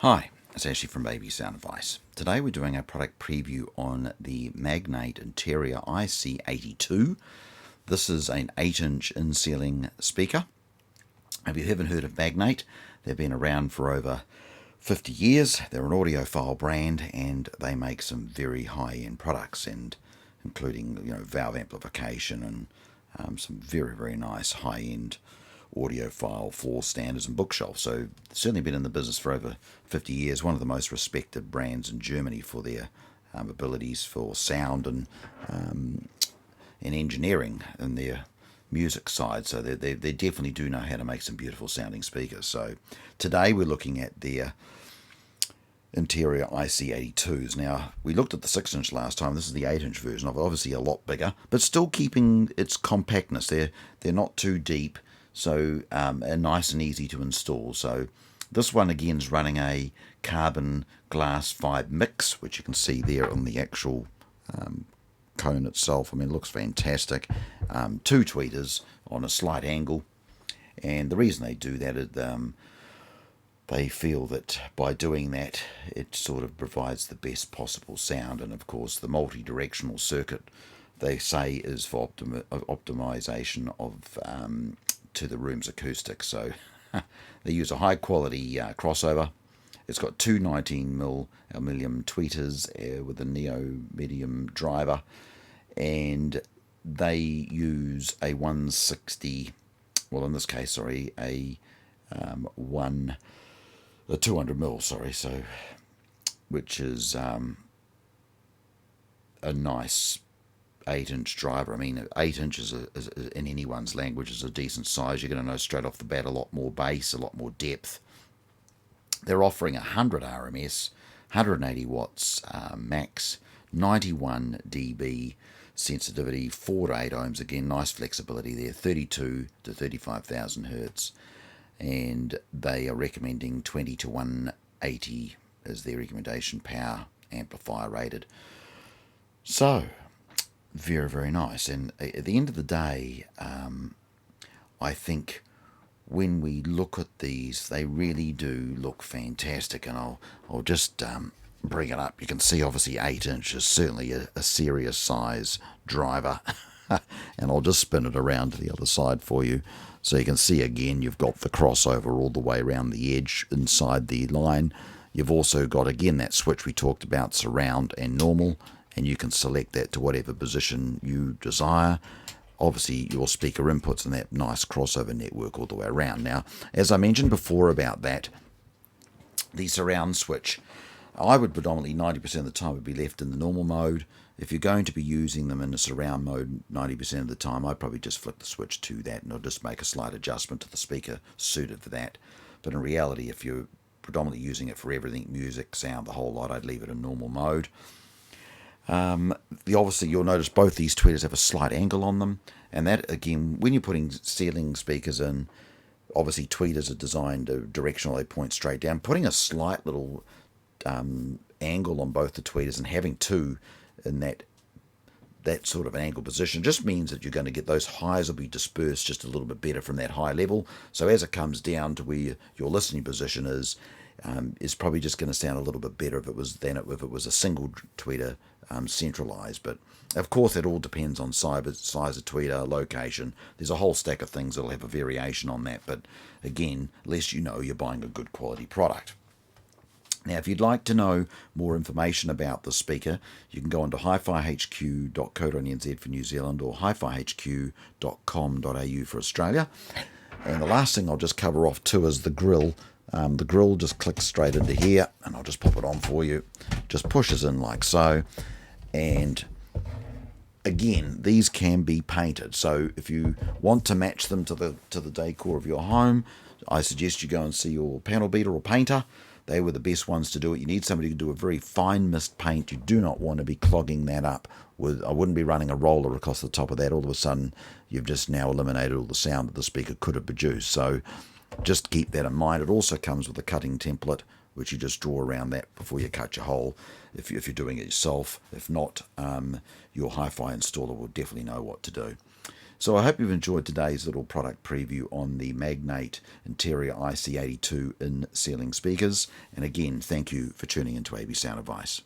Hi, it's Ashley from Baby Sound Advice. Today we're doing a product preview on the Magnat Interior IC82. This is an 8-inch in-ceiling speaker. If you haven't heard of Magnat, they've been around for over 50 years. They're an audiophile brand and they make some very high-end products, and including valve amplification and some very nice high-end audiophile floor standers and bookshelves. So certainly been in the business for over 50 years. One of the most respected brands in Germany for their abilities for sound and engineering in their music side. So they definitely do know how to make some beautiful sounding speakers. So today we're looking at their Interior IC82s. Now, we looked at the 6-inch last time. This is the 8-inch version of it, obviously a lot bigger, but still keeping its compactness. They're not too deep, so and nice and easy to install. So this one again is running a carbon glass fibre mix, which you can see there on the actual cone itself. I mean, it looks fantastic. 2 tweeters on a slight angle, and the reason they do that is they feel that by doing that it sort of provides the best possible sound. And of course the multi-directional circuit, they say, is for optimization of to the room's acoustics. So they use a high quality crossover. It's got two 19mm aluminium tweeters with a neo medium driver, and they use a 160, well in this case, sorry, a 200mm, sorry, so which is a nice 8-inch driver. I mean, 8 inches is in anyone's language is a decent size. You're going to know straight off the bat a lot more bass, a lot more depth. They're offering 100 RMS, 180 watts max, 91 dB sensitivity, 4 to 8 ohms. Again, nice flexibility there, 32 to 35,000 hertz. And they are recommending 20 to 180 as their recommendation power amplifier rated. So very nice. And at the end of the day, I think when we look at these, they really do look fantastic. And I'll just bring it up. You can see obviously 8 inches, certainly a serious size driver. And I'll just spin it around to the other side for you. So you can see again, you've got the crossover all the way around the edge inside the line. You've also got again that switch we talked about, surround and normal, and you can select that to whatever position you desire. Obviously your speaker inputs in that nice crossover network all the way around. Now, as I mentioned before about that, the surround switch, I would predominantly 90% of the time would be left in the normal mode. If you're going to be using them in the surround mode 90% of the time, I'd probably just flip the switch to that, and I'll just make a slight adjustment to the speaker suited for that. But in reality, if you're predominantly using it for everything, music, sound, the whole lot, I'd leave it in normal mode. Obviously, you'll notice both these tweeters have a slight angle on them, and that, again, when you're putting ceiling speakers in, obviously tweeters are designed directional, they point straight down. Putting a slight little angle on both the tweeters and having two in that sort of an angle position just means that you're going to get those highs will be dispersed just a little bit better from that high level. So as it comes down to where your listening position is probably just going to sound a little bit better if it was a single tweeter centralized. But of course it all depends on size of tweeter, location. There's a whole stack of things that'll have a variation on that, but again, lest you know you're buying a good quality product. Now, if you'd like to know more information about the speaker, you can go onto hifihq.co.nz for New Zealand or hifihq.com.au for Australia. And the last thing I'll just cover off too is the grill. The grill just clicks straight into here, and I'll just pop it on for you. Just pushes in like so. And again, these can be painted. So if you want to match them to the decor of your home, I suggest you go and see your panel beater or painter. They were the best ones to do it. You need somebody to do a very fine mist paint. You do not want to be clogging that up with. I wouldn't be running a roller across the top of that. All of a sudden, you've just now eliminated all the sound that the speaker could have produced. So just keep that in mind. It also comes with a cutting template, which you just draw around that before you cut your hole, if you're doing it yourself. If not, your hi-fi installer will definitely know what to do. So I hope you've enjoyed today's little product preview on the Magnat Interior IC82 in ceiling speakers. And again, thank you for tuning into AB Sound Advice.